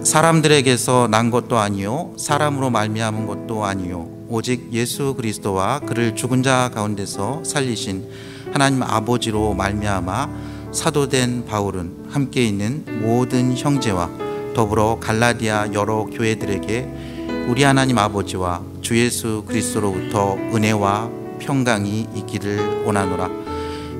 사람들에게서 난 것도 아니요 사람으로 말미암은 것도 아니요 오직 예수 그리스도와 그를 죽은 자 가운데서 살리신 하나님 아버지로 말미암아 사도된 바울은 함께 있는 모든 형제와 더불어 갈라디아 여러 교회들에게 우리 하나님 아버지와 주 예수 그리스도로부터 은혜와 평강이 있기를 원하노라.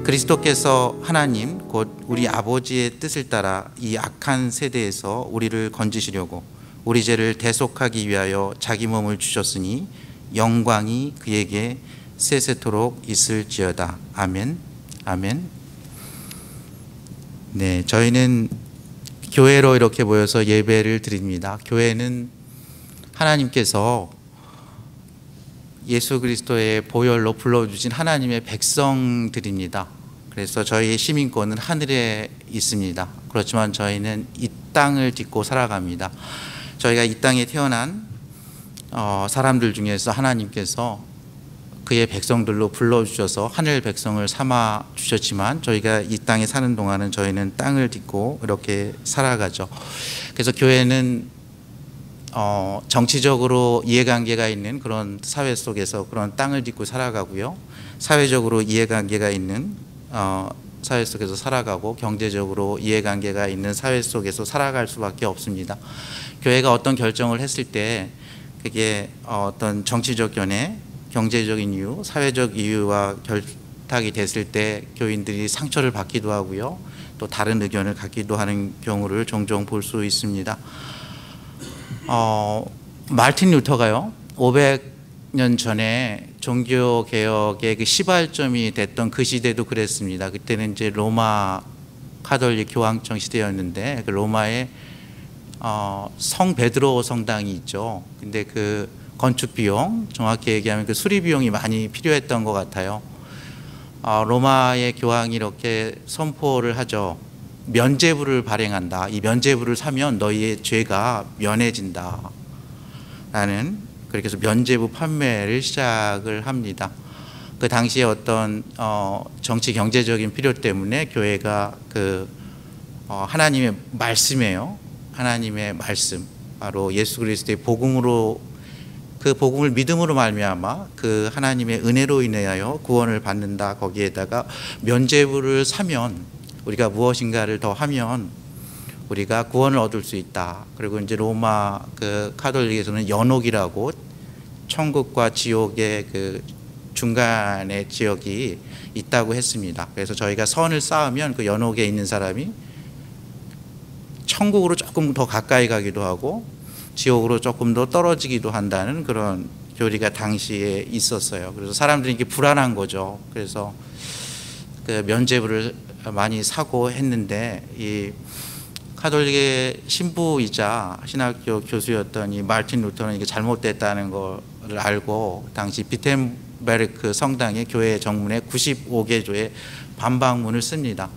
그리스도께서 하나님 곧 우리 아버지의 뜻을 따라 이 악한 세대에서 우리를 건지시려고 우리 죄를 대속하기 위하여 자기 몸을 주셨으니 영광이 그에게 세세토록 있을지어다. 아멘. 아멘. 네, 저희는 교회로 이렇게 모여서 예배를 드립니다. 교회는 하나님께서 예수 그리스도의 보혈로 불러주신 하나님의 백성들입니다. 그래서 저희의 시민권은 하늘에 있습니다. 그렇지만 저희는 이 땅을 딛고 살아갑니다. 저희가 이 땅에 태어난 사람들 중에서 하나님께서 그의 백성들로 불러주셔서 하늘 백성을 삼아 주셨지만 저희가 이 땅에 사는 동안은 저희는 땅을 딛고 이렇게 살아가죠. 그래서 교회는 정치적으로 이해관계가 있는 그런 사회 속에서 그런 땅을 딛고 살아가고요. 사회적으로 이해관계가 있는 사회 속에서 살아가고 경제적으로 이해관계가 있는 사회 속에서 살아갈 수밖에 없습니다. 교회가 어떤 결정을 했을 때 그게 어떤 정치적 견해, 경제적인 이유, 사회적 이유와 결탁이 됐을 때 교인들이 상처를 받기도 하고요. 또 다른 의견을 갖기도 하는 경우를 종종 볼 수 있습니다. 마르틴 루터가요 500년 전에 종교개혁의 그 시발점이 됐던 그 시대도 그랬습니다. 그때는 이제 로마 카톨릭 교황청 시대였는데 그 로마에 성 베드로 성당이 있죠. 근데 그 건축 비용, 정확히 얘기하면 그 수리 비용이 많이 필요했던 것 같아요. 로마의 교황이 이렇게 선포를 하죠. 면죄부를 발행한다. 이 면죄부를 사면 너희의 죄가 면해진다. 라는, 그렇게 해서 면죄부 판매를 시작을 합니다. 그 당시에 어떤 정치 경제적인 필요 때문에 교회가 하나님의 말씀이에요. 하나님의 말씀, 바로 예수 그리스도의 복음으로, 그 복음을 믿음으로 말미암아 그 하나님의 은혜로 인하여 구원을 받는다. 거기에다가 면죄부를 사면, 우리가 무엇인가를 더 하면 우리가 구원을 얻을 수 있다. 그리고 이제 로마 그 카톨릭에서는 연옥이라고 천국과 지옥의 그 중간의 지역이 있다고 했습니다. 그래서 저희가 선을 쌓으면 그 연옥에 있는 사람이 천국으로 조금 더 가까이 가기도 하고 지옥으로 조금 더 떨어지기도 한다는 그런 교리가 당시에 있었어요. 그래서 사람들이 이게 불안한 거죠. 그래서 그 면죄부를 많이 사고 했는데, 이 카톨릭의 신부이자 신학교 교수였던 이 마르틴 루터는 이게 잘못됐다는 것을 알고 당시 비텐베르크 성당의 교회 정문에 95개조의 반박문을 씁니다.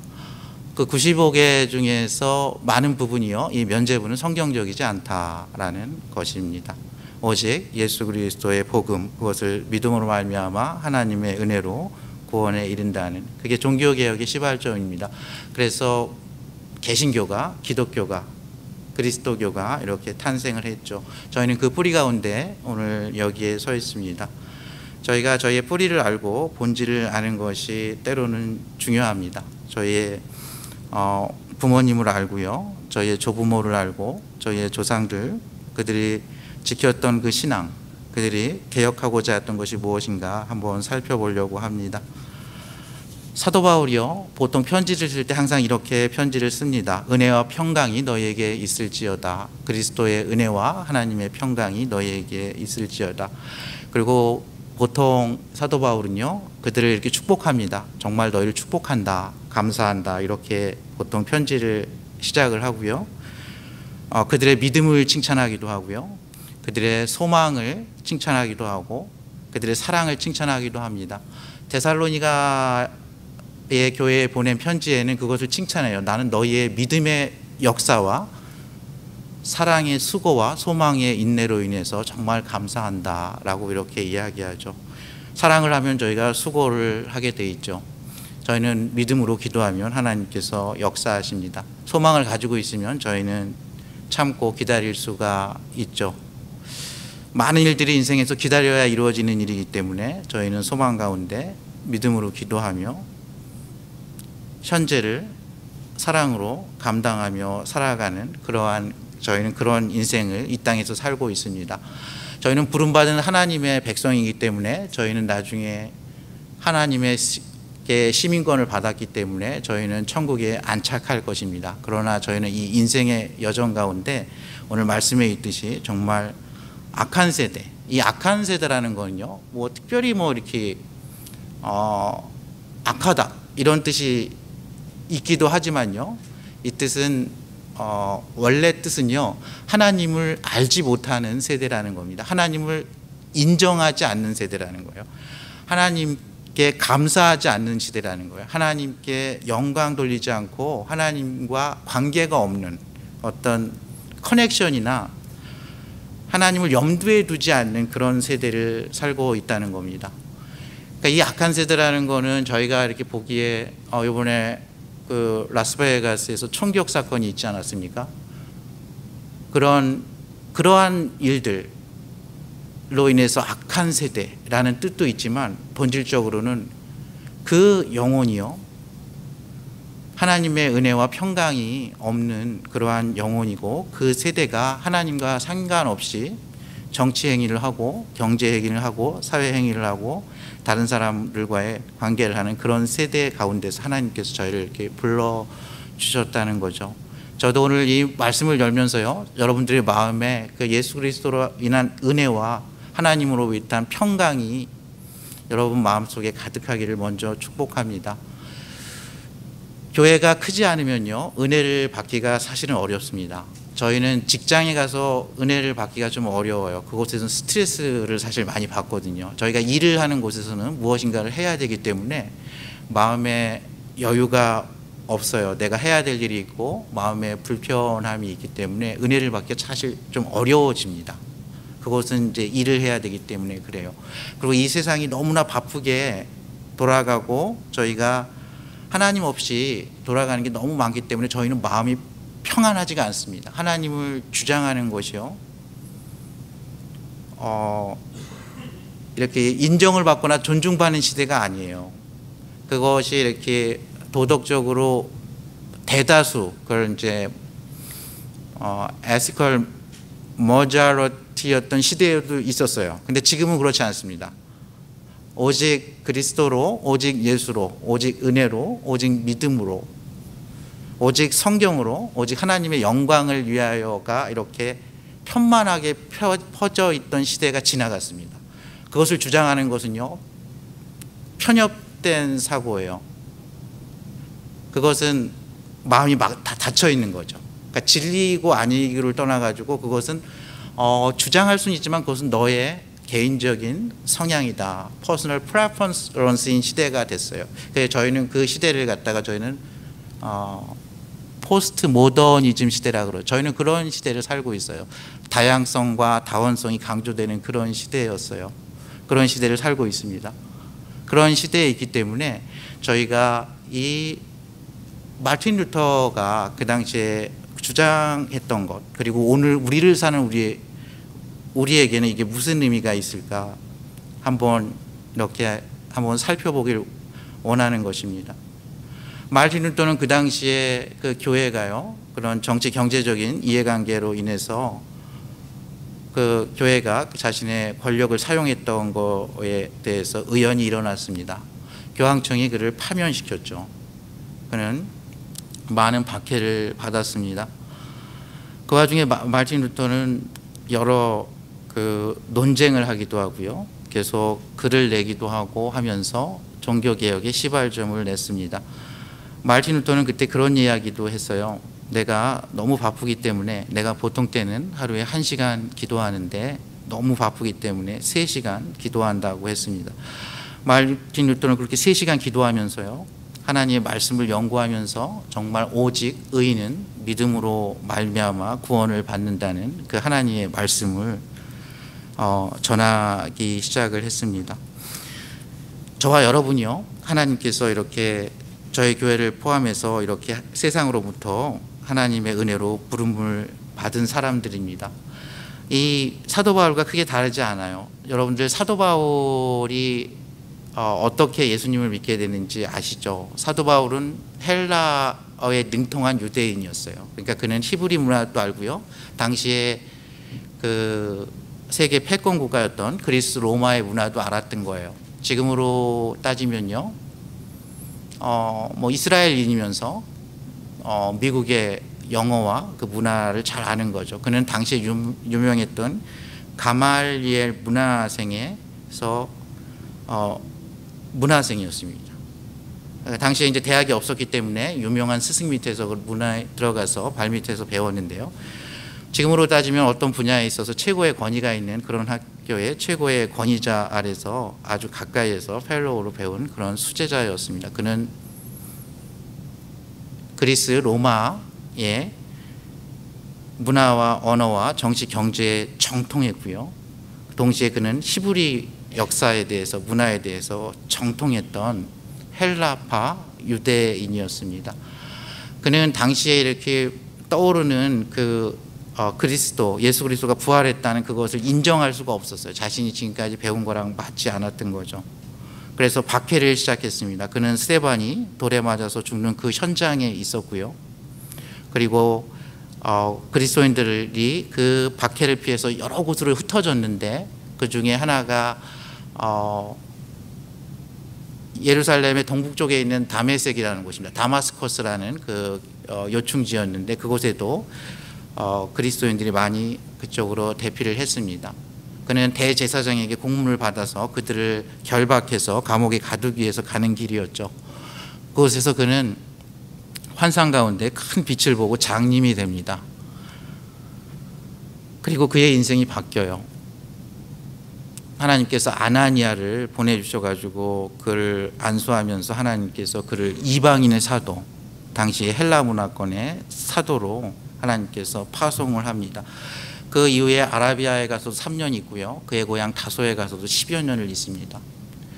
그 95개 중에서 많은 부분이요, 이 면죄부는 성경적이지 않다라는 것입니다. 오직 예수 그리스도의 복음, 그것을 믿음으로 말미암아 하나님의 은혜로 구원에 이른다는, 그게 종교개혁의 시발점입니다. 그래서 개신교가, 기독교가, 그리스도교가 이렇게 탄생을 했죠. 저희는 그 뿌리 가운데 오늘 여기에 서 있습니다. 저희가 저희의 뿌리를 알고 본질을 아는 것이 때로는 중요합니다. 저희의 부모님을 알고요, 저희의 조부모를 알고, 저희의 조상들, 그들이 지켰던 그 신앙, 그들이 개혁하고자 했던 것이 무엇인가 한번 살펴보려고 합니다. 사도 바울이요, 보통 편지를 쓸 때 항상 이렇게 편지를 씁니다. 은혜와 평강이 너희에게 있을지어다. 그리스도의 은혜와 하나님의 평강이 너희에게 있을지어다. 그리고 보통 사도 바울은요, 그들을 이렇게 축복합니다. 정말 너희를 축복한다, 감사한다, 이렇게 보통 편지를 시작을 하고요. 그들의 믿음을 칭찬하기도 하고요, 그들의 소망을 칭찬하기도 하고, 그들의 사랑을 칭찬하기도 합니다. 데살로니가의 교회에 보낸 편지에는 그것을 칭찬해요. 나는 너희의 믿음의 역사와 사랑의 수고와 소망의 인내로 인해서 정말 감사한다 라고 이렇게 이야기하죠. 사랑을 하면 저희가 수고를 하게 돼 있죠. 저희는 믿음으로 기도하면 하나님께서 역사하십니다. 소망을 가지고 있으면 저희는 참고 기다릴 수가 있죠. 많은 일들이 인생에서 기다려야 이루어지는 일이기 때문에 저희는 소망 가운데 믿음으로 기도하며 현재를 사랑으로 감당하며 살아가는 저희는 그런 인생을 이 땅에서 살고 있습니다. 저희는 부름받은 하나님의 백성이기 때문에 저희는 나중에 하나님의 시민권을 받았기 때문에 저희는 천국에 안착할 것입니다. 그러나 저희는 이 인생의 여정 가운데 오늘 말씀에 있듯이 정말 악한 세대, 이 악한 세대라는 거는요, 뭐 특별히 뭐 이렇게 악하다 이런 뜻이 있기도 하지만요, 이 뜻은 원래 뜻은요, 하나님을 알지 못하는 세대라는 겁니다. 하나님을 인정하지 않는 세대라는 거예요. 하나님께 감사하지 않는 시대라는 거예요. 하나님께 영광 돌리지 않고 하나님과 관계가 없는 어떤 커넥션이나 하나님을 염두에 두지 않는 그런 세대를 살고 있다는 겁니다. 그러니까 이 악한 세대라는 거는 저희가 이렇게 보기에 이번에 그 라스베가스에서 총격 사건이 있지 않았습니까? 그러한 일들로 인해서 악한 세대라는 뜻도 있지만 본질적으로는 그 영혼이요, 하나님의 은혜와 평강이 없는 그러한 영혼이고, 그 세대가 하나님과 상관없이 정치 행위를 하고 경제 행위를 하고 사회 행위를 하고 다른 사람들과의 관계를 하는 그런 세대 가운데서 하나님께서 저희를 이렇게 불러주셨다는 거죠. 저도 오늘 이 말씀을 열면서요, 여러분들의 마음에 그 예수 그리스도로 인한 은혜와 하나님으로 인한 평강이 여러분 마음속에 가득하기를 먼저 축복합니다. 교회가 크지 않으면요, 은혜를 받기가 사실은 어렵습니다. 저희는 직장에 가서 은혜를 받기가 좀 어려워요. 그곳에서는 스트레스를 사실 많이 받거든요. 저희가 일을 하는 곳에서는 무엇인가를 해야 되기 때문에 마음에 여유가 없어요. 내가 해야 될 일이 있고 마음에 불편함이 있기 때문에 은혜를 받기가 사실 좀 어려워집니다. 그곳은 이제 일을 해야 되기 때문에 그래요. 그리고 이 세상이 너무나 바쁘게 돌아가고 저희가 하나님 없이 돌아가는 게 너무 많기 때문에 저희는 마음이 평안하지가 않습니다. 하나님을 주장하는 것이요, 이렇게 인정을 받거나 존중받는 시대가 아니에요. 그것이 이렇게 도덕적으로 대다수, 그걸 이제 ethical majority였던 시대에도 있었어요. 근데 지금은 그렇지 않습니다. 오직 그리스도로, 오직 예수로, 오직 은혜로, 오직 믿음으로, 오직 성경으로, 오직 하나님의 영광을 위하여가 이렇게 편만하게 퍼져 있던 시대가 지나갔습니다. 그것을 주장하는 것은요, 편협된 사고예요. 그것은 마음이 막 다 닫혀 있는 거죠. 그러니까 진리이고 아니기를 떠나가지고 그것은 주장할 수는 있지만 그것은 너의 개인적인 성향이다, 퍼스널 프레퍼런스인 시대가 됐어요. 그래서 저희는 그 시대를 갖다가 저희는 포스트 모더니즘 시대라 그러죠. 저희는 그런 시대를 살고 있어요. 다양성과 다원성이 강조되는 그런 시대였어요. 그런 시대를 살고 있습니다. 그런 시대에 있기 때문에 저희가 이 마틴 루터가 그 당시에 주장했던 것, 그리고 오늘 우리를 사는 우리에게는 이게 무슨 의미가 있을까 한번 이렇게 한번 살펴보길 원하는 것입니다. 마틴 루터는 그 당시에 그 교회가요, 그런 정치 경제적인 이해관계로 인해서 그 교회가 자신의 권력을 사용했던 거에 대해서 의연이 일어났습니다. 교황청이 그를 파면시켰죠. 그는 많은 박해를 받았습니다. 그 와중에 마틴 루터는 여러 그 논쟁을 하기도 하고요, 계속 글을 내기도 하고 하면서 종교개혁에 시발점을 냈습니다. 마틴 루터는 그때 그런 이야기도 했어요. 내가 너무 바쁘기 때문에, 내가 보통 때는 하루에 1시간 기도하는데 너무 바쁘기 때문에 3시간 기도한다고 했습니다. 마틴 루터는 그렇게 3시간 기도하면서요, 하나님의 말씀을 연구하면서 정말 오직 의인은 믿음으로 말미암아 구원을 받는다는 그 하나님의 말씀을 전하기 시작을 했습니다. 저와 여러분이요, 하나님께서 이렇게 저희 교회를 포함해서 이렇게 세상으로부터 하나님의 은혜로 부름을 받은 사람들입니다. 이 사도 바울과 크게 다르지 않아요. 여러분들 사도 바울이 어떻게 예수님을 믿게 되는지 아시죠? 사도 바울은 헬라어에 능통한 유대인이었어요. 그러니까 그는 히브리 문화도 알고요. 당시에 그 세계 패권 국가였던 그리스 로마의 문화도 알았던 거예요. 지금으로 따지면요, 뭐 이스라엘인이면서 미국의 영어와 그 문화를 잘 아는 거죠. 그는 당시에 유명했던 가말리엘 문화생에서 문화생이었습니다. 당시에 이제 대학이 없었기 때문에 유명한 스승 밑에서 그 문화에 들어가서 발 밑에서 배웠는데요. 지금으로 따지면 어떤 분야에 있어서 최고의 권위가 있는 그런 학교의 최고의 권위자 아래서 아주 가까이에서 펠로우로 배운 그런 수제자였습니다. 그는 그리스 로마의 문화와 언어와 정치 경제에 정통했고요. 동시에 그는 히브리 역사에 대해서 문화에 대해서 정통했던 헬라파 유대인이었습니다. 그는 당시에 이렇게 떠오르는 그 그리스도, 예수 그리스도가 부활했다는 그것을 인정할 수가 없었어요. 자신이 지금까지 배운 거랑 맞지 않았던 거죠. 그래서 박해를 시작했습니다. 그는 스데반이 돌에 맞아서 죽는 그 현장에 있었고요. 그리고 그리스도인들이 그 박해를 피해서 여러 곳으로 흩어졌는데 그 중에 하나가 예루살렘의 동북쪽에 있는 다메섹이라는 곳입니다. 다마스커스라는 그 요충지였는데 그곳에도 그리스도인들이 많이 그쪽으로 대피를 했습니다. 그는 대제사장에게 공문을 받아서 그들을 결박해서 감옥에 가두기 위해서 가는 길이었죠. 그곳에서 그는 환상 가운데 큰 빛을 보고 장님이 됩니다. 그리고 그의 인생이 바뀌어요. 하나님께서 아나니아를 보내주셔가지고 그를 안수하면서 하나님께서 그를 이방인의 사도, 당시 헬라 문화권의 사도로 하나님께서 파송을 합니다. 그 이후에 아라비아에 가서도 3년 있고요. 그의 고향 다소에 가서도 10여 년을 있습니다.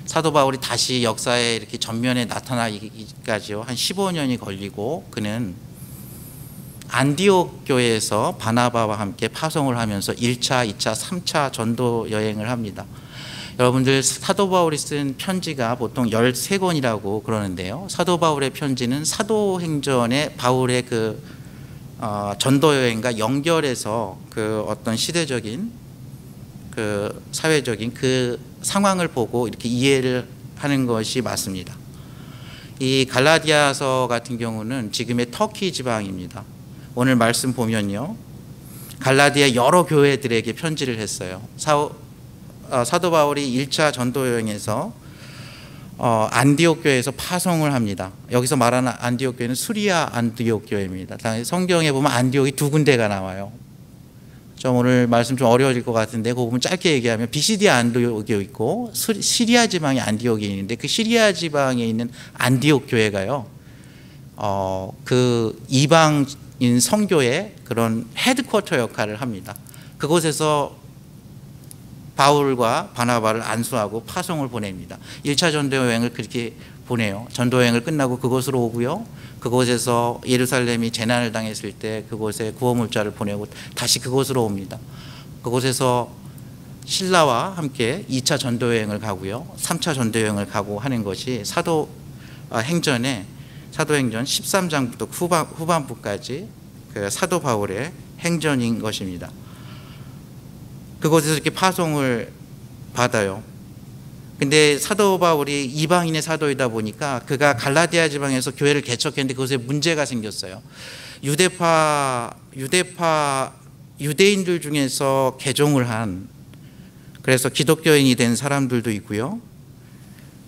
사도 바울이 다시 역사에 이렇게 전면에 나타나기까지요, 한 15년이 걸리고 그는 안디옥 교회에서 바나바와 함께 파송을 하면서 1차, 2차, 3차 전도 여행을 합니다. 여러분들 사도 바울이 쓴 편지가 보통 13권이라고 그러는데요. 사도 바울의 편지는 사도행전의 바울의 그 전도 여행과 연결해서 그 어떤 시대적인 그 사회적인 그 상황을 보고 이렇게 이해를 하는 것이 맞습니다. 이 갈라디아서 같은 경우는 지금의 터키 지방입니다. 오늘 말씀 보면요, 갈라디아 여러 교회들에게 편지를 했어요. 사도 바울이 1차 전도 여행에서 안디옥 교회에서 파송을 합니다. 여기서 말하는 안디옥 교회는 수리아 안디옥 교회입니다. 성경에 보면 안디옥이 두 군데가 나와요. 좀 오늘 말씀 좀 어려워질 것 같은데 그 부분 짧게 얘기하면 비시디아 안디옥이 있고 시리아 지방의 안디옥이 있는데 그 시리아 지방에 있는 안디옥 교회가요, 그 이방인 선교의 그런 헤드쿼터 역할을 합니다. 그곳에서 바울과 바나바를 안수하고 파송을 보냅니다. 1차 전도 여행을 그렇게 보내요. 전도 여행을 끝나고 그곳으로 오고요. 그곳에서 예루살렘이 재난을 당했을 때 그곳에 구호물자를 보내고 다시 그곳으로 옵니다. 그곳에서 신라와 함께 2차 전도 여행을 가고요. 3차 전도 여행을 가고 하는 것이 사도행전 13장부터 후반부까지 그 사도 바울의 행전인 것입니다. 그곳에서 이렇게 파송을 받아요. 근데 사도 바울이 이방인의 사도이다 보니까 그가 갈라디아 지방에서 교회를 개척했는데 그것에 문제가 생겼어요. 유대인들 중에서 개종을 한, 그래서 기독교인이 된 사람들도 있고요.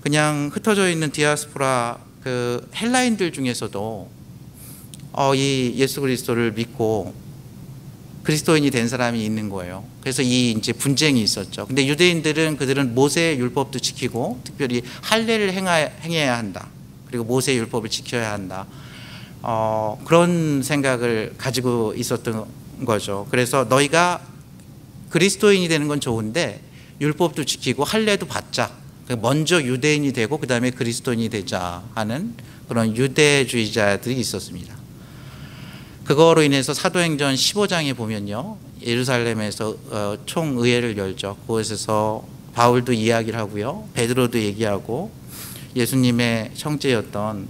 그냥 흩어져 있는 디아스포라 그 헬라인들 중에서도 이 예수 그리스도를 믿고 그리스도인이 된 사람이 있는 거예요. 그래서 이 이제 분쟁이 있었죠. 근데 유대인들은 그들은 모세의 율법도 지키고 특별히 할례를 행해야 한다. 그리고 모세의 율법을 지켜야 한다. 그런 생각을 가지고 있었던 거죠. 그래서 너희가 그리스도인이 되는 건 좋은데 율법도 지키고 할례도 받자. 먼저 유대인이 되고 그 다음에 그리스도인이 되자 하는 그런 유대주의자들이 있었습니다. 그거로 인해서 사도행전 15장에 보면요, 예루살렘에서 총의회를 열죠. 그곳에서 바울도 이야기를 하고요, 베드로도 얘기하고, 예수님의 형제였던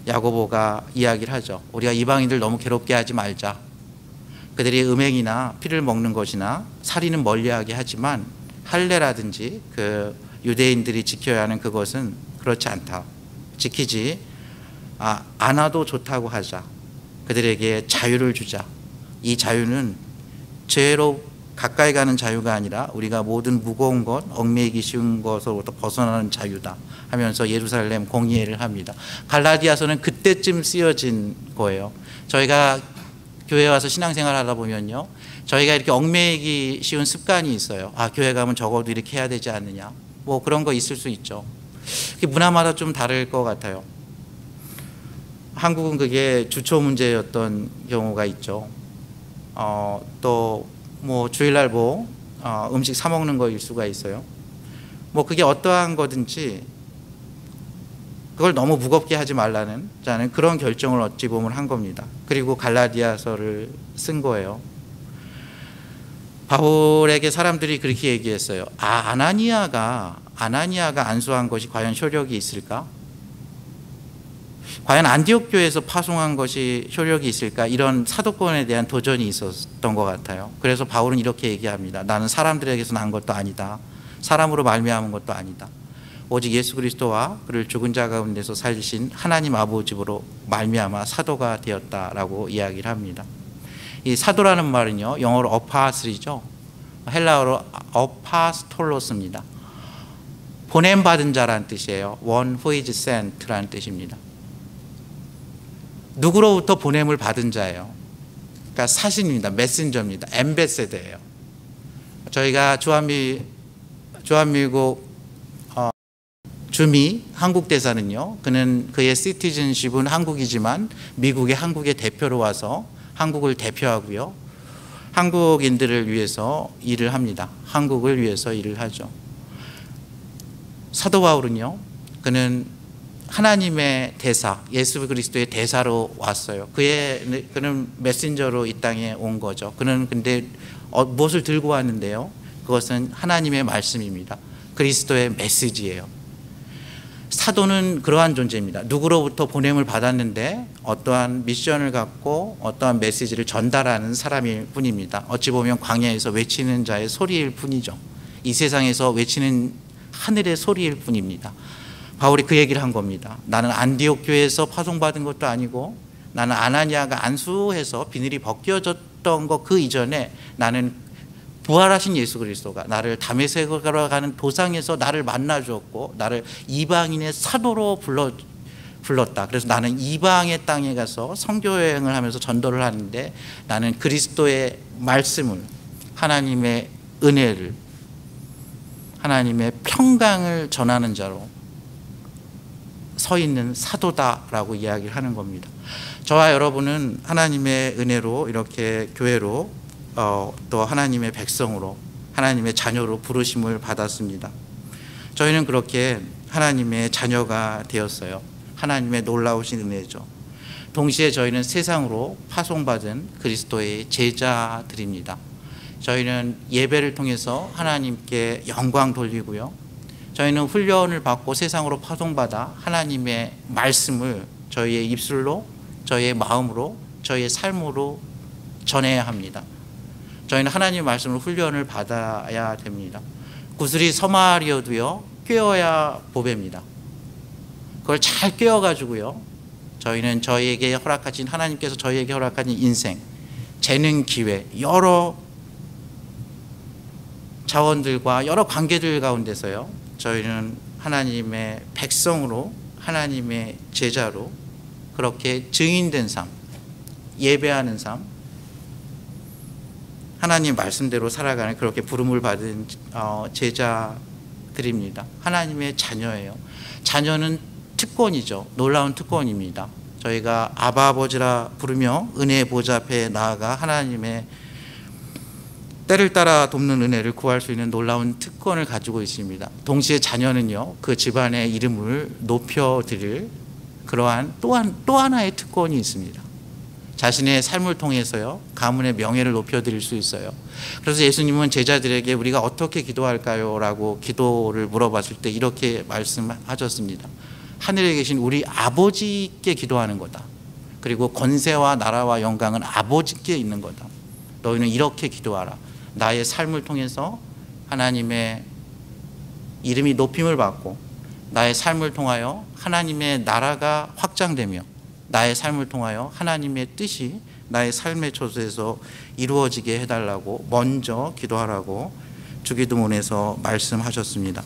야고보가 이야기를 하죠. 우리가 이방인들 너무 괴롭게 하지 말자. 그들이 음행이나 피를 먹는 것이나 살인은 멀리하게 하지만 할례라든지 그 유대인들이 지켜야 하는 그것은 그렇지 않다. 지키지 않아도 좋다고 하자. 그들에게 자유를 주자. 이 자유는 죄로 가까이 가는 자유가 아니라 우리가 모든 무거운 것, 얽매이기 쉬운 것으로부터 벗어나는 자유다 하면서 예루살렘 공의회를 합니다. 갈라디아서는 그때쯤 쓰여진 거예요. 저희가 교회 와서 신앙생활 하다 보면요, 저희가 이렇게 얽매이기 쉬운 습관이 있어요. 교회 가면 적어도 이렇게 해야 되지 않느냐, 뭐 그런 거 있을 수 있죠. 문화마다 좀 다를 것 같아요. 한국은 그게 주초 문제였던 경우가 있죠. 또 뭐 주일날 음식 사 먹는 거일 수가 있어요. 뭐 그게 어떠한 거든지 그걸 너무 무겁게 하지 말라는 그런 결정을 어찌 보면 한 겁니다. 그리고 갈라디아서를 쓴 거예요. 바울에게 사람들이 그렇게 얘기했어요. 아나니아가 안수한 것이 과연 효력이 있을까? 과연 안디옥 교회에서 파송한 것이 효력이 있을까? 이런 사도권에 대한 도전이 있었던 것 같아요. 그래서 바울은 이렇게 얘기합니다. 나는 사람들에게서 난 것도 아니다. 사람으로 말미암은 것도 아니다. 오직 예수 그리스도와 그를 죽은 자 가운데서 살리신 하나님 아버지로 말미암아 사도가 되었다라고 이야기를 합니다. 이 사도라는 말은요, 영어로 어파슬이죠. 헬라어로 어파스톨로스입니다. 보냄받은 자라는 뜻이에요. One who is sent라는 뜻입니다. 누구로부터 보냄을 받은 자예요. 그러니까 사신입니다. 메신저입니다. 엠베세더예요. 저희가 주한미국 주미 한국 대사는요, 그의 시티즌십은 한국이지만 미국의 한국의 대표로 와서 한국을 대표하고요, 한국인들을 위해서 일을 합니다. 한국을 위해서 일을 하죠. 사도 바울은요, 그는 하나님의 대사, 예수 그리스도의 대사로 왔어요. 그는 메신저로 이 땅에 온 거죠. 그는 근데 무엇을 들고 왔는데요? 그것은 하나님의 말씀입니다. 그리스도의 메시지예요. 사도는 그러한 존재입니다. 누구로부터 보냄을 받았는데 어떠한 미션을 갖고 어떠한 메시지를 전달하는 사람일 뿐입니다. 어찌 보면 광야에서 외치는 자의 소리일 뿐이죠. 이 세상에서 외치는 하늘의 소리일 뿐입니다. 바울이 그 얘기를 한 겁니다. 나는 안디옥 교회에서 파송받은 것도 아니고, 나는 아나니아가 안수해서 비늘이 벗겨졌던 것 그 이전에 나는 부활하신 예수 그리스도가 나를 다메섹으로 가는 도상에서 나를 만나 주었고, 나를 이방인의 사도로 불렀다. 그래서 나는 이방의 땅에 가서 선교 여행을 하면서 전도를 하는데, 나는 그리스도의 말씀을, 하나님의 은혜를, 하나님의 평강을 전하는 자로 서 있는 사도다라고 이야기를 하는 겁니다. 저와 여러분은 하나님의 은혜로 이렇게 교회로 또 하나님의 백성으로, 하나님의 자녀로 부르심을 받았습니다. 저희는 그렇게 하나님의 자녀가 되었어요. 하나님의 놀라우신 은혜죠. 동시에 저희는 세상으로 파송받은 그리스도의 제자들입니다. 저희는 예배를 통해서 하나님께 영광 돌리고요, 저희는 훈련을 받고 세상으로 파송받아 하나님의 말씀을 저희의 입술로, 저희의 마음으로, 저희의 삶으로 전해야 합니다. 저희는 하나님의 말씀으로 훈련을 받아야 됩니다. 구슬이 서말이어도요, 꿰어야 보배입니다. 그걸 잘 꿰어가지고요, 저희는 저희에게 허락하신, 하나님께서 저희에게 허락하신 인생, 재능, 기회, 여러 자원들과 여러 관계들 가운데서요, 저희는 하나님의 백성으로, 하나님의 제자로 그렇게 증인된 삶, 예배하는 삶, 하나님 말씀대로 살아가는 그렇게 부름을 받은 제자들입니다. 하나님의 자녀예요. 자녀는 특권이죠. 놀라운 특권입니다. 저희가 아바 아버지라 부르며 은혜의 보좌 앞에 나아가 하나님의 때를 따라 돕는 은혜를 구할 수 있는 놀라운 특권을 가지고 있습니다. 동시에 자녀는요, 그 집안의 이름을 높여드릴 그러한 또 하나의 특권이 있습니다. 자신의 삶을 통해서요, 가문의 명예를 높여드릴 수 있어요. 그래서 예수님은 제자들에게 우리가 어떻게 기도할까요? 라고 기도를 물어봤을 때 이렇게 말씀하셨습니다. 하늘에 계신 우리 아버지께 기도하는 거다. 그리고 권세와 나라와 영광은 아버지께 있는 거다. 너희는 이렇게 기도하라. 나의 삶을 통해서 하나님의 이름이 높임을 받고, 나의 삶을 통하여 하나님의 나라가 확장되며, 나의 삶을 통하여 하나님의 뜻이 나의 삶의 처소에서 이루어지게 해달라고 먼저 기도하라고 주기도문에서 말씀하셨습니다.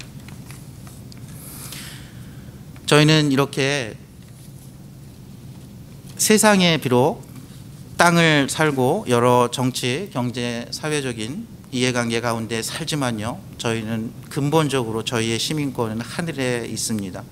저희는 이렇게 세상에 비록 땅을 살고 여러 정치, 경제, 사회적인 이해관계 가운데 살지만요, 저희는 근본적으로 저희의 시민권은 하늘에 있습니다.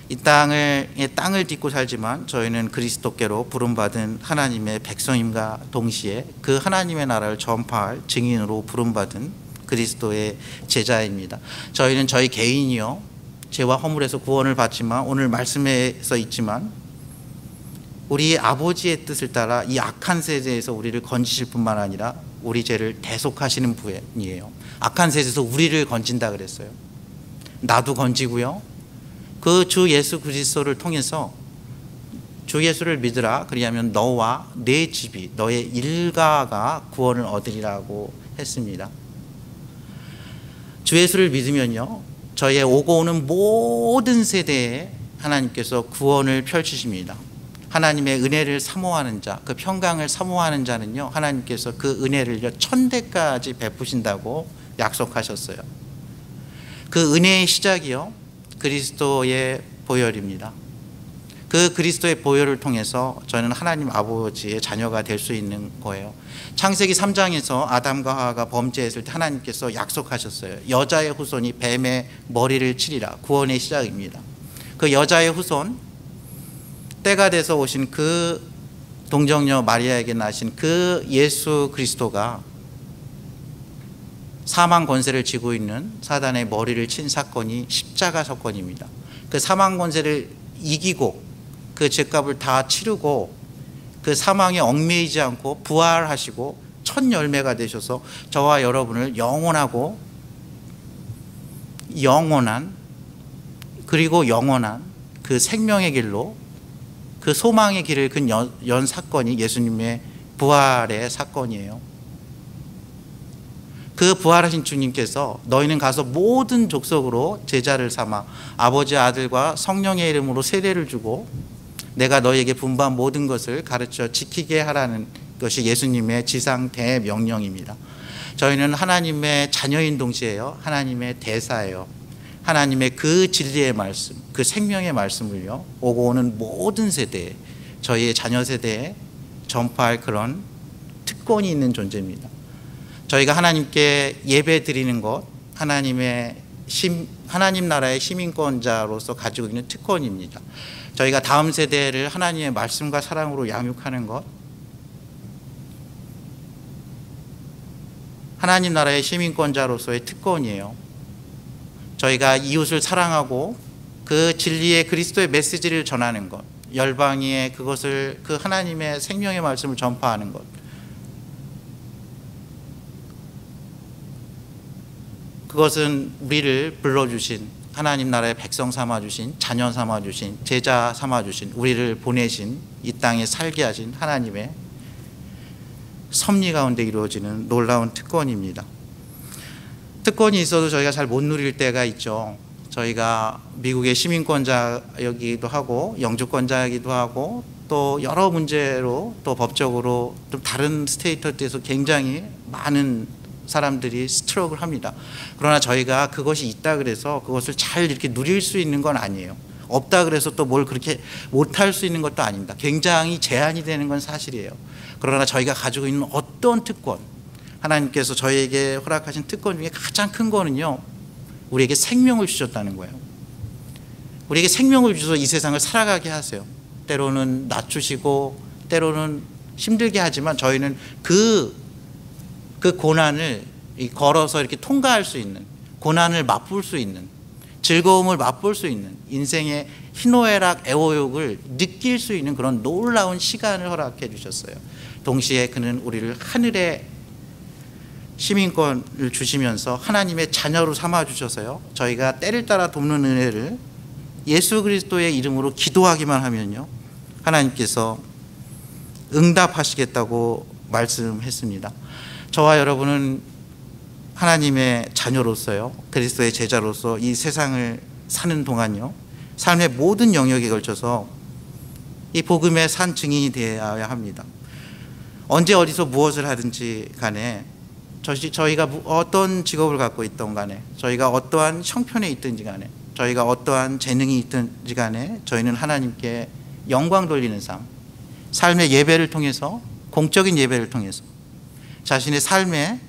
이 땅을 딛고 살지만 저희는 그리스도께로 부름받은 하나님의 백성임과 동시에 그 하나님의 나라를 전파할 증인으로 부름받은 그리스도의 제자입니다. 저희는 저희 개인이요, 죄와 허물에서 구원을 받지만, 오늘 말씀에서 있지만 우리 아버지의 뜻을 따라 이 악한 세대에서 우리를 건지실 뿐만 아니라 우리 죄를 대속하시는 분이에요. 악한 세대에서 우리를 건진다 그랬어요. 나도 건지고요, 그 주 예수 그리스도를 통해서 주 예수를 믿으라, 그리하면 너와 내 집이, 너의 일가가 구원을 얻으리라고 했습니다. 주 예수를 믿으면요, 저희의 오고 오는 모든 세대에 하나님께서 구원을 펼치십니다. 하나님의 은혜를 사모하는 자, 그 평강을 사모하는 자는요, 하나님께서 그 은혜를 천대까지 베푸신다고 약속하셨어요. 그 은혜의 시작이요, 그리스도의 보혈입니다. 그 그리스도의 보혈을 통해서 저는 하나님 아버지의 자녀가 될 수 있는 거예요. 창세기 3장에서 아담과 하와가 범죄했을 때 하나님께서 약속하셨어요. 여자의 후손이 뱀의 머리를 치리라. 구원의 시작입니다. 그 여자의 후손, 때가 돼서 오신 그 동정녀 마리아에게 나신 그 예수 그리스도가 사망 권세를 쥐고 있는 사단의 머리를 친 사건이 십자가 사건입니다. 그 사망 권세를 이기고 그 죄값을 다 치르고 그 사망에 얽매이지 않고 부활하시고 첫 열매가 되셔서 저와 여러분을 영원하고 그리고 영원한 그 생명의 길로, 그 소망의 길을 연 사건이 예수님의 부활의 사건이에요. 그 부활하신 주님께서 너희는 가서 모든 족속으로 제자를 삼아 아버지, 아들과 성령의 이름으로 세례를 주고 내가 너희에게 분부한 모든 것을 가르쳐 지키게 하라는 것이 예수님의 지상 대명령입니다. 저희는 하나님의 자녀인 동시에요, 하나님의 대사예요. 하나님의 그 진리의 말씀, 그 생명의 말씀을요, 오고 오는 모든 세대에, 저희의 자녀 세대에 전파할 그런 특권이 있는 존재입니다. 저희가 하나님께 예배 드리는 것, 하나님 나라의 시민권자로서 가지고 있는 특권입니다. 저희가 다음 세대를 하나님의 말씀과 사랑으로 양육하는 것, 하나님 나라의 시민권자로서의 특권이에요. 저희가 이웃을 사랑하고 그 진리의 그리스도의 메시지를 전하는 것, 열방에 그것을, 그 하나님의 생명의 말씀을 전파하는 것, 그것은 우리를 불러주신, 하나님 나라의 백성 삼아주신, 자녀 삼아주신, 제자 삼아주신, 우리를 보내신, 이 땅에 살게 하신 하나님의 섭리 가운데 이루어지는 놀라운 특권입니다. 특권이 있어도 저희가 잘 못 누릴 때가 있죠. 저희가 미국의 시민권자이기도 하고 영주권자이기도 하고 또 여러 문제로, 또 법적으로 좀 다른 스테이트에서 굉장히 많은 사람들이 스트럭을 합니다. 그러나 저희가 그것이 있다 그래서 그것을 잘 이렇게 누릴 수 있는 건 아니에요. 없다 그래서 또 뭘 그렇게 못할 수 있는 것도 아닙니다. 굉장히 제한이 되는 건 사실이에요. 그러나 저희가 가지고 있는 어떤 특권, 하나님께서 저희에게 허락하신 특권 중에 가장 큰 거는요, 우리에게 생명을 주셨다는 거예요. 우리에게 생명을 주셔서 이 세상을 살아가게 하세요. 때로는 낮추시고 때로는 힘들게 하지만 저희는 그 고난을 걸어서 이렇게 통과할 수 있는, 고난을 맛볼 수 있는, 즐거움을 맛볼 수 있는, 인생의 희노애락, 애호욕을 느낄 수 있는 그런 놀라운 시간을 허락해 주셨어요. 동시에 그는 우리를 하늘의 시민권을 주시면서 하나님의 자녀로 삼아 주셔서요, 저희가 때를 따라 돕는 은혜를 예수 그리스도의 이름으로 기도하기만 하면요, 하나님께서 응답하시겠다고 말씀했습니다. 저와 여러분은 하나님의 자녀로서요, 그리스도의 제자로서 이 세상을 사는 동안요, 삶의 모든 영역에 걸쳐서 이 복음의 산 증인이 되어야 합니다. 언제 어디서 무엇을 하든지 간에, 저희가 어떤 직업을 갖고 있던 간에, 저희가 어떠한 형편에 있든지 간에, 저희가 어떠한 재능이 있든지 간에 저희는 하나님께 영광 돌리는 삶의 예배를 통해서, 공적인 예배를 통해서, 자신의 삶에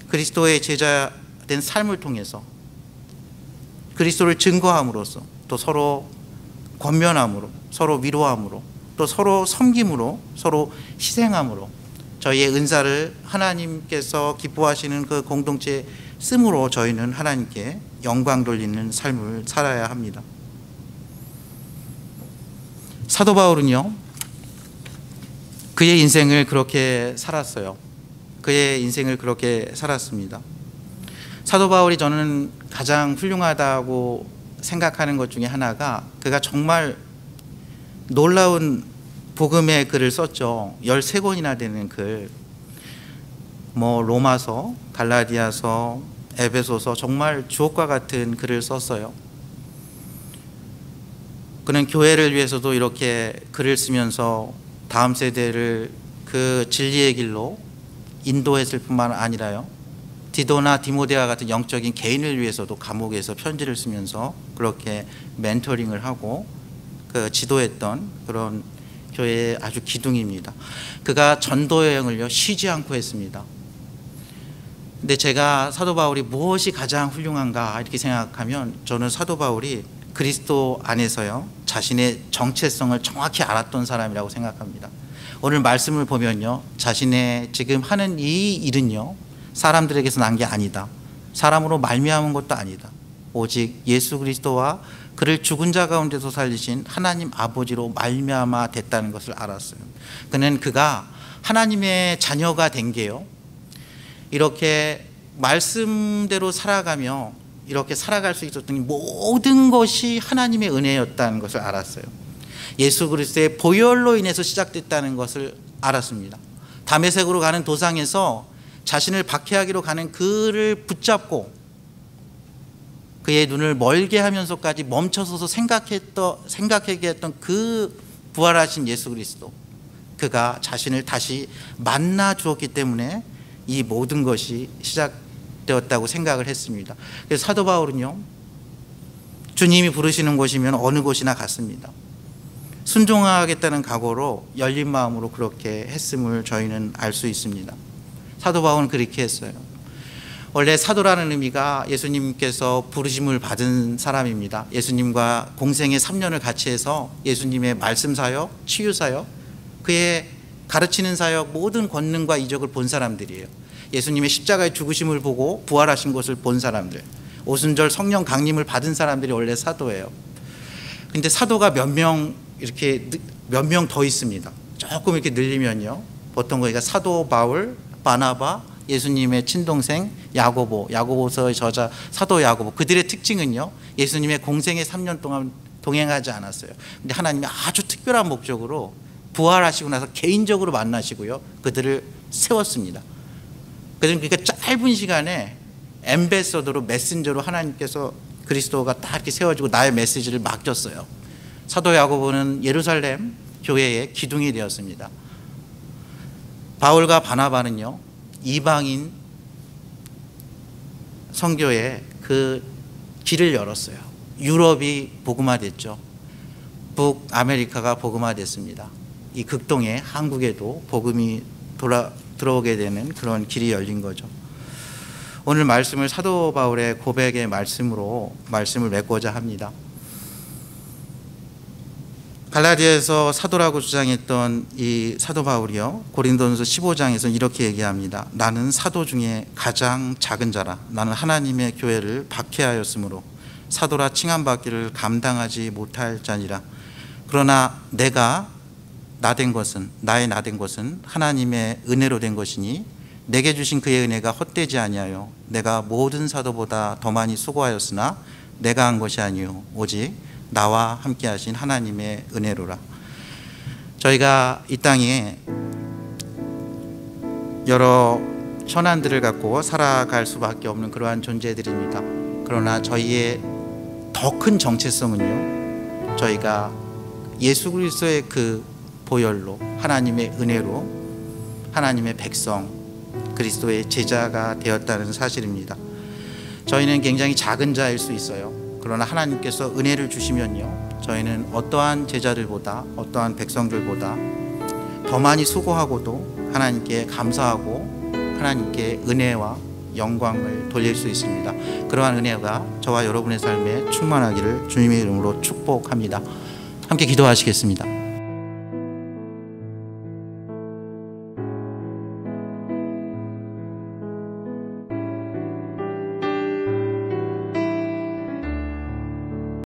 그리스도의 제자된 삶을 통해서 그리스도를 증거함으로써, 또 서로 권면함으로, 서로 위로함으로, 또 서로 섬김으로, 서로 희생함으로 저희의 은사를 하나님께서 기뻐하시는 그 공동체에 쓰므로 저희는 하나님께 영광 돌리는 삶을 살아야 합니다. 사도 바울은요, 그의 인생을 그렇게 살았어요. 그의 인생을 그렇게 살았습니다. 사도 바울이 저는 가장 훌륭하다고 생각하는 것 중에 하나가, 그가 정말 놀라운 복음의 글을 썼죠. 13권이나 되는 글, 로마서, 갈라디아서, 에베소서, 정말 주옥과 같은 글을 썼어요. 그는 교회를 위해서도 이렇게 글을 쓰면서 다음 세대를 그 진리의 길로 인도했을 뿐만 아니라요, 디도나 디모데와 같은 영적인 개인을 위해서도 감옥에서 편지를 쓰면서 그렇게 멘토링을 하고 지도했던 그런 교회의 아주 기둥입니다. 그가 전도 여행을요, 쉬지 않고 했습니다. 근데 제가 사도 바울이 무엇이 가장 훌륭한가 이렇게 생각하면, 저는 사도 바울이 그리스도 안에서요, 자신의 정체성을 정확히 알았던 사람이라고 생각합니다. 오늘 말씀을 보면요, 자신의 지금 하는 이 일은요, 사람들에게서 난 게 아니다, 사람으로 말미암은 것도 아니다, 오직 예수 그리스도와 그를 죽은 자 가운데서 살리신 하나님 아버지로 말미암아 됐다는 것을 알았어요. 그가 하나님의 자녀가 된 게요, 이렇게 말씀대로 살아가며 이렇게 살아갈 수 있었던 모든 것이 하나님의 은혜였다는 것을 알았어요. 예수 그리스도의 보혈로 인해서 시작됐다는 것을 알았습니다. 다메섹으로 가는 도상에서 자신을 박해하기로 가는 그를 붙잡고 그의 눈을 멀게 하면서까지 멈춰서서 생각하게 했던 그 부활하신 예수 그리스도, 그가 자신을 다시 만나 주었기 때문에 이 모든 것이 시작되었다고 생각을 했습니다. 그래서 사도 바울은요, 주님이 부르시는 곳이면 어느 곳이나 갔습니다. 순종하겠다는 각오로 열린 마음으로 그렇게 했음을 저희는 알 수 있습니다. 사도 바울은 그렇게 했어요. 원래 사도라는 의미가 예수님께서 부르심을 받은 사람입니다. 예수님과 공생의 3년을 같이 해서 예수님의 말씀 사역, 치유 사역, 그의 가르치는 사역, 모든 권능과 이적을 본 사람들이에요. 예수님의 십자가의 죽으심을 보고 부활하신 것을 본 사람들, 오순절 성령 강림을 받은 사람들이 원래 사도예요. 근데 사도가 몇 명 더 있습니다. 조금 이렇게 늘리면요, 보통 거기가 사도 바울, 바나바, 예수님의 친동생 야고보서의 저자 사도 야고보, 그들의 특징은요, 예수님의 공생의 3년 동안 동행하지 않았어요. 근데 하나님이 아주 특별한 목적으로 부활하시고 나서 개인적으로 만나시고요, 그들을 세웠습니다. 그러니까 짧은 시간에 엠베서더로, 메신저로 하나님께서 그리스도가 딱 이렇게 세워지고 나의 메시지를 맡겼어요. 사도 야고보는 예루살렘 교회의 기둥이 되었습니다. 바울과 바나바는요, 이방인 선교에 그 길을 열었어요. 유럽이 복음화됐죠. 북아메리카가 복음화됐습니다. 이 극동에 한국에도 복음이 들어오게 되는 그런 길이 열린 거죠. 오늘 말씀을 사도 바울의 고백의 말씀으로 말씀을 맺고자 합니다. 갈라디아에서 사도라고 주장했던 이 사도 바울이요, 고린도전서 15장에서 이렇게 얘기합니다. 나는 사도 중에 가장 작은 자라. 나는 하나님의 교회를 박해하였으므로 사도라 칭함받기를 감당하지 못할 자니라. 그러나 내가 나된 것은, 나의 나된 것은 하나님의 은혜로 된 것이니 내게 주신 그의 은혜가 헛되지 아니하여 내가 모든 사도보다 더 많이 수고하였으나 내가 한 것이 아니요 오직 나와 함께 하신 하나님의 은혜로라. 저희가 이 땅에 여러 현안들을 갖고 살아갈 수밖에 없는 그러한 존재들입니다. 그러나 저희의 더 큰 정체성은요, 저희가 예수 그리스도의 그 보혈로, 하나님의 은혜로 하나님의 백성, 그리스도의 제자가 되었다는 사실입니다. 저희는 굉장히 작은 자일 수 있어요. 그러나 하나님께서 은혜를 주시면요, 저희는 어떠한 제자들보다, 어떠한 백성들보다 더 많이 수고하고도 하나님께 감사하고 하나님께 은혜와 영광을 돌릴 수 있습니다. 그러한 은혜가 저와 여러분의 삶에 충만하기를 주님의 이름으로 축복합니다. 함께 기도하시겠습니다.